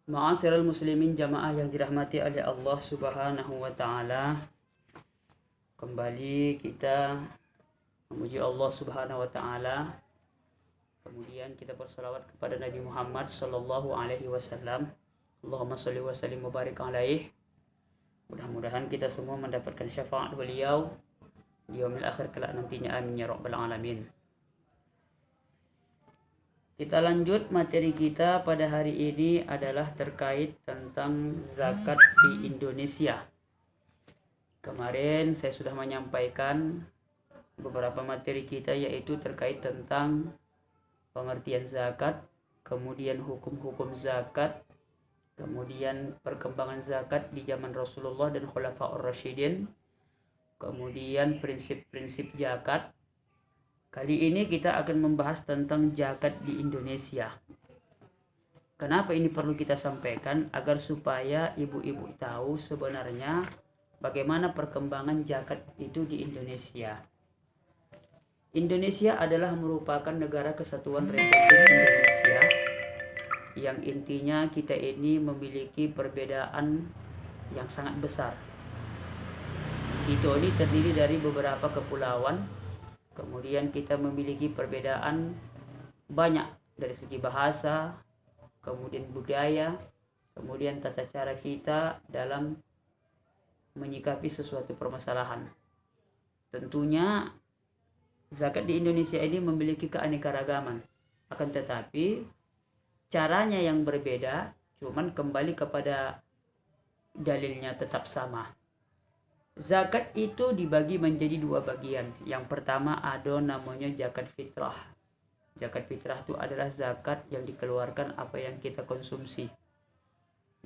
Ma'asyiral muslimin jamaah yang dirahmati oleh Allah Subhanahu wa taala. Kembali kita memuji Allah Subhanahu wa taala. Kemudian kita bersalawat kepada Nabi Muhammad sallallahu alaihi wasallam. Allahumma shalli wa sallim wa barik alaihi. Mudah-mudahan kita semua mendapatkan syafaat beliau di yaumil akhir kelak nantinya, amin ya rabbal alamin. Kita lanjut, materi kita pada hari ini adalah terkait tentang zakat di Indonesia. Kemarin saya sudah menyampaikan beberapa materi kita, yaitu terkait tentang pengertian zakat, kemudian hukum-hukum zakat, kemudian perkembangan zakat di zaman Rasulullah dan Khulafaur Rasyidin, kemudian prinsip-prinsip zakat. Kali ini kita akan membahas tentang zakat di Indonesia. Kenapa ini perlu kita sampaikan? Agar supaya ibu-ibu tahu sebenarnya bagaimana perkembangan zakat itu di Indonesia. Indonesia adalah merupakan negara kesatuan Republik Indonesia yang intinya kita ini memiliki perbedaan yang sangat besar. Kita ini terdiri dari beberapa kepulauan. Kemudian kita memiliki perbedaan banyak dari segi bahasa, kemudian budaya, kemudian tata cara kita dalam menyikapi sesuatu permasalahan. Tentunya zakat di Indonesia ini memiliki keanekaragaman. Akan tetapi caranya yang berbeda, cuman kembali kepada dalilnya tetap sama. Zakat itu dibagi menjadi dua bagian. Yang pertama ada namanya zakat fitrah. Zakat fitrah itu adalah zakat yang dikeluarkan apa yang kita konsumsi.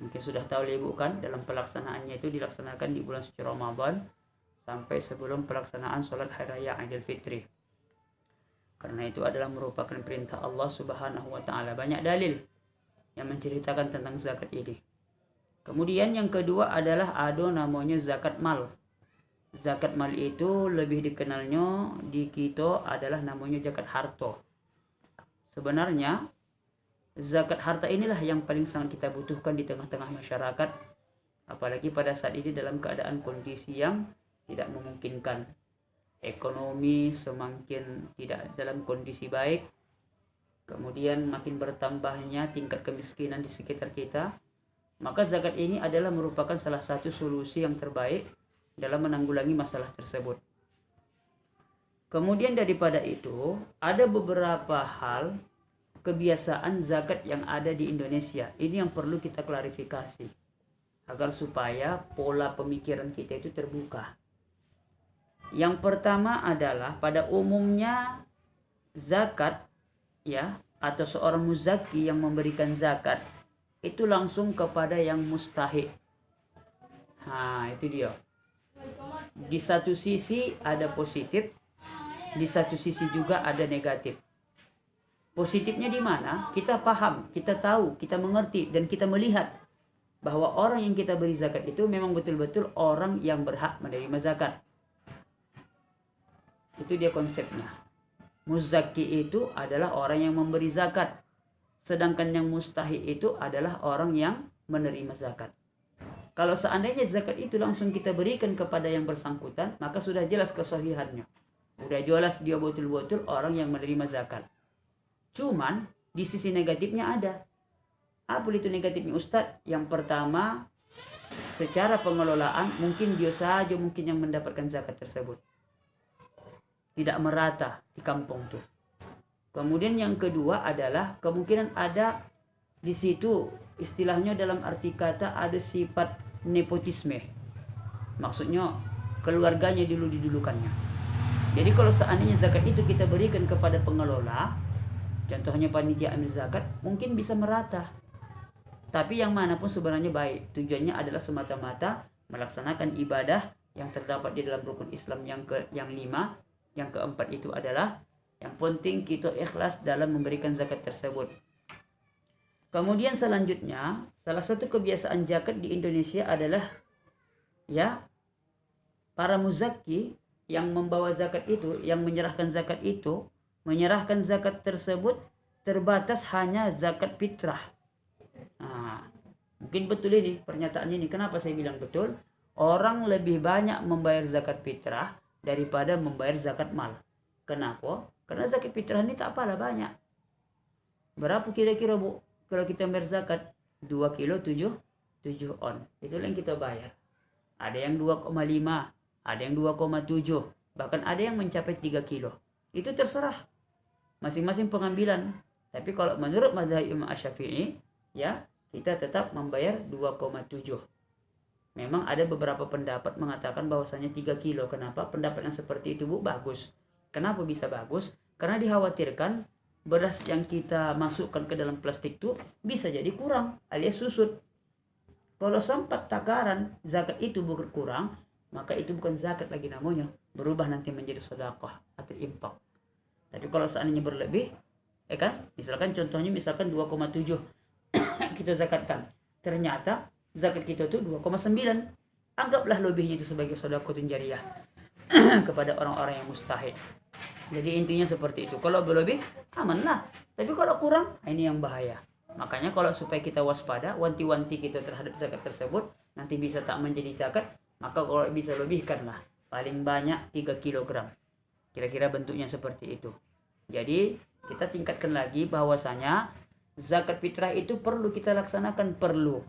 Mungkin sudah tahu ibu kan, dalam pelaksanaannya itu dilaksanakan di bulan suci Ramadan sampai sebelum pelaksanaan sholat hari raya Idul Fitri. Karena itu adalah merupakan perintah Allah Subhanahu wa taala. Banyak dalil yang menceritakan tentang zakat ini. Kemudian yang kedua adalah ada namanya zakat mal. Zakat mal itu lebih dikenalnya di kita adalah namanya zakat harta. Sebenarnya zakat harta inilah yang paling sangat kita butuhkan di tengah-tengah masyarakat, apalagi pada saat ini dalam keadaan kondisi yang tidak memungkinkan. Ekonomi semakin tidak dalam kondisi baik, kemudian makin bertambahnya tingkat kemiskinan di sekitar kita. Maka zakat ini adalah merupakan salah satu solusi yang terbaik dalam menanggulangi masalah tersebut. Kemudian daripada itu, ada beberapa hal kebiasaan zakat yang ada di Indonesia. Ini yang perlu kita klarifikasi agar supaya pola pemikiran kita itu terbuka. Yang pertama adalah pada umumnya zakat atau seorang muzaki yang memberikan zakat itu langsung kepada yang mustahik. Itu dia. Di satu sisi ada positif, di satu sisi juga ada negatif. Positifnya di mana? Kita paham, kita tahu, kita mengerti, dan kita melihat bahwa orang yang kita beri zakat itu memang betul-betul orang yang berhak menerima zakat. Itu dia konsepnya. Muzaki itu adalah orang yang memberi zakat. Sedangkan yang mustahik itu adalah orang yang menerima zakat. Kalau seandainya zakat itu langsung kita berikan kepada yang bersangkutan, maka sudah jelas kesahihannya. Sudah jelas dia betul-betul orang yang menerima zakat. Cuman di sisi negatifnya ada. Apa itu negatifnya Ustadz? Yang pertama, secara pengelolaan mungkin dia saja mungkin yang mendapatkan zakat tersebut. Tidak merata di kampung tuh. Kemudian yang kedua adalah kemungkinan ada di situ istilahnya dalam arti kata ada sifat nepotisme. Maksudnya keluarganya dulu didulukannya. Jadi kalau seandainya zakat itu kita berikan kepada pengelola, contohnya panitia amil zakat, mungkin bisa merata. Tapi yang manapun sebenarnya baik. Tujuannya adalah semata-mata melaksanakan ibadah yang terdapat di dalam rukun Islam yang 5. Yang keempat itu adalah yang penting kita ikhlas dalam memberikan zakat tersebut. Kemudian selanjutnya, salah satu kebiasaan zakat di Indonesia adalah para muzaki yang membawa zakat itu, yang menyerahkan zakat itu, menyerahkan zakat tersebut terbatas hanya zakat fitrah. Mungkin betul ini pernyataan ini. Kenapa saya bilang betul? Orang lebih banyak membayar zakat fitrah daripada membayar zakat mal. Kenapa? Karena zakat fitrah ini tak apalah banyak. Berapa kira-kira Bu? Kalau kita bayar zakat 2 kilo 7 on. Itulah yang kita bayar. Ada yang 2,5, ada yang 2,7, bahkan ada yang mencapai 3 kilo. Itu terserah masing-masing pengambilan. Tapi kalau menurut mazhab Imam Asy-Syafi'i, ya, kita tetap membayar 2,7. Memang ada beberapa pendapat mengatakan bahwasanya 3 kilo. Kenapa? Pendapat yang seperti itu Bu bagus. Kenapa bisa bagus? Karena dikhawatirkan beras yang kita masukkan ke dalam plastik itu bisa jadi kurang alias susut. Kalau sempat takaran zakat itu berkurang, maka itu bukan zakat lagi namanya, berubah nanti menjadi sedekah atau infak. Tapi kalau seandainya berlebih, kan? Misalkan contohnya 2,7 kita zakatkan. Ternyata zakat kita itu 2,9. Anggaplah lebihnya itu sebagai sedekah jariyah kepada orang-orang yang mustahil. Jadi intinya seperti itu. Kalau berlebih, amanlah. Tapi kalau kurang, ini yang bahaya. Makanya kalau supaya kita waspada, wanti-wanti kita terhadap zakat tersebut, nanti bisa tak menjadi zakat, maka kalau bisa lebihkanlah. Paling banyak 3 kg. Kira-kira bentuknya seperti itu. Jadi kita tingkatkan lagi bahwasanya zakat fitrah itu perlu kita laksanakan, perlu.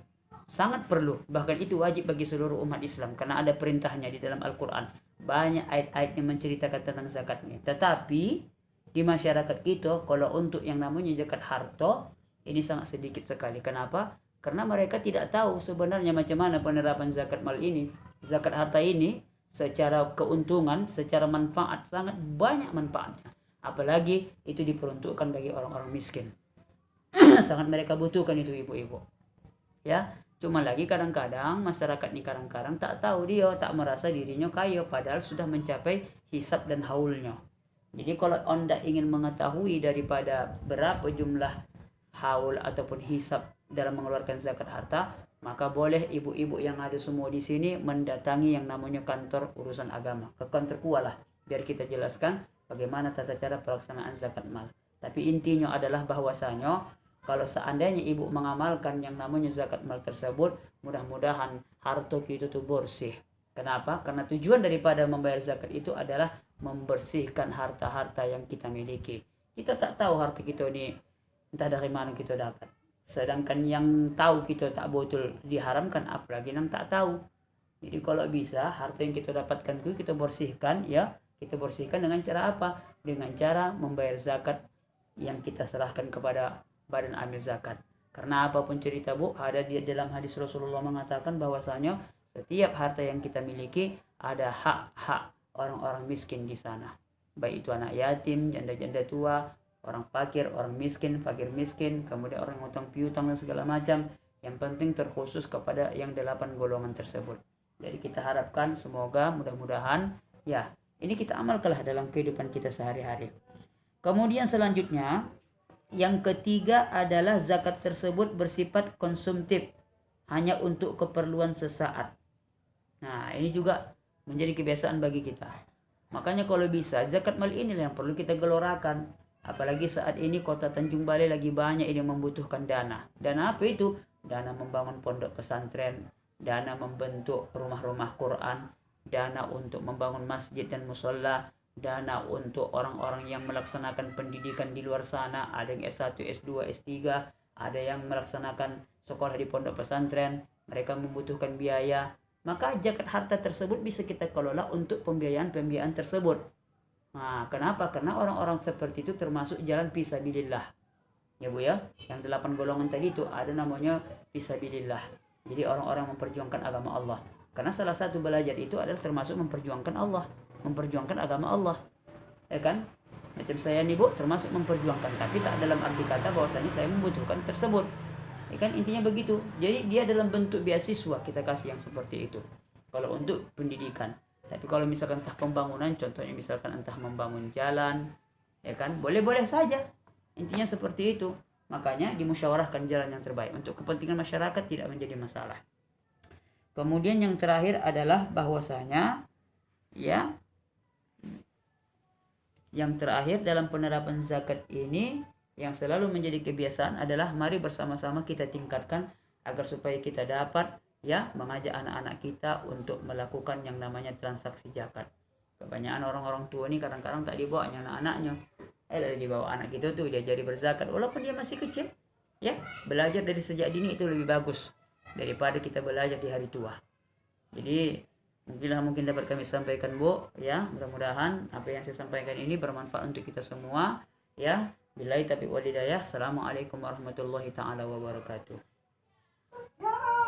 Sangat perlu. Bahkan itu wajib bagi seluruh umat Islam. Karena ada perintahnya di dalam Al-Quran. Banyak ayat-ayat yang menceritakan tentang zakat ini. Tetapi di masyarakat kita, kalau untuk yang namanya zakat harta, ini sangat sedikit sekali. Kenapa? Karena mereka tidak tahu sebenarnya macam mana penerapan zakat mal ini. Zakat harta ini secara keuntungan, secara manfaat sangat banyak manfaatnya. Apalagi itu diperuntukkan bagi orang-orang miskin. Sangat mereka butuhkan itu ibu-ibu. Ya, cuma lagi kadang-kadang masyarakat ini kadang-kadang tak tahu, dia tak merasa dirinya kaya padahal sudah mencapai hisab dan haulnya. Jadi kalau Anda ingin mengetahui daripada berapa jumlah haul ataupun hisab dalam mengeluarkan zakat harta, maka boleh ibu-ibu yang ada semua di sini mendatangi yang namanya kantor urusan agama, ke kantor kualah, biar kita jelaskan bagaimana tata cara pelaksanaan zakat mal. Tapi intinya adalah bahwasanya kalau seandainya ibu mengamalkan yang namanya zakat mal tersebut, mudah-mudahan harta kita itu bersih. Kenapa? Karena tujuan daripada membayar zakat itu adalah membersihkan harta-harta yang kita miliki. Kita tak tahu harta kita ini entah dari mana kita dapat. Sedangkan yang tahu kita tak betul diharamkan, apalagi yang tak tahu. Jadi kalau bisa harta yang kita dapatkan itu kita bersihkan, ya. Kita bersihkan dengan cara apa? Dengan cara membayar zakat yang kita serahkan kepada badan amil zakat. Karena apapun cerita Bu, ada di dalam hadis Rasulullah mengatakan bahwasanya setiap harta yang kita miliki ada hak-hak orang-orang miskin di sana. Baik itu anak yatim, janda-janda tua, orang fakir miskin, kemudian orang utang piutang dan segala macam. Yang penting terkhusus kepada yang 8 golongan tersebut. Jadi kita harapkan semoga mudah-mudahan ya ini kita amalkanlah dalam kehidupan kita sehari-hari. Kemudian selanjutnya yang ketiga adalah zakat tersebut bersifat konsumtif, hanya untuk keperluan sesaat. Nah ini juga menjadi kebiasaan bagi kita. Makanya kalau bisa zakat mal inilah yang perlu kita gelorakan. Apalagi saat ini kota Tanjung Balai lagi banyak yang membutuhkan dana. Dana apa itu? Dana membangun pondok pesantren, dana membentuk rumah-rumah Quran, dana untuk membangun masjid dan musola, dana untuk orang-orang yang melaksanakan pendidikan di luar sana. Ada yang S1, S2, S3, ada yang melaksanakan sekolah di pondok pesantren. Mereka membutuhkan biaya. Maka zakat harta tersebut bisa kita kelola untuk pembiayaan tersebut. Nah, kenapa? Karena orang-orang seperti itu termasuk jalan fisabilillah. Ya Bu ya, yang 8 golongan tadi itu ada namanya fisabilillah. Jadi orang-orang memperjuangkan agama Allah. Karena salah satu belajar itu adalah termasuk memperjuangkan Allah, memperjuangkan agama Allah. Ya kan? Macam saya nih Bu, termasuk memperjuangkan, tapi tak dalam arti kata bahwasanya saya membutuhkan tersebut. Ya kan, intinya begitu. Jadi dia dalam bentuk beasiswa kita kasih yang seperti itu. Kalau untuk pendidikan. Tapi kalau misalkan entah pembangunan, contohnya misalkan entah membangun jalan, ya kan, boleh-boleh saja. Intinya seperti itu. Makanya dimusyawarahkan jalan yang terbaik. Untuk kepentingan masyarakat tidak menjadi masalah. Kemudian yang terakhir adalah bahwasanya, ya, yang terakhir dalam penerapan zakat ini, yang selalu menjadi kebiasaan adalah mari bersama-sama kita tingkatkan agar supaya kita dapat ya mengajak anak-anak kita untuk melakukan yang namanya transaksi zakat. Kebanyakan orang-orang tua ini kadang-kadang tak dibawanya anak-anaknya. Dibawa anak itu tuh diajari berzakat walaupun dia masih kecil. Ya, belajar dari sejak dini itu lebih bagus daripada kita belajar di hari tua. Jadi mungkin dapat kami sampaikan, Bu, ya. Mudah-mudahan apa yang saya sampaikan ini bermanfaat untuk kita semua, ya. Billahi taufiq wal hidayah. Assalamualaikum warahmatullahi taala wabarakatuh.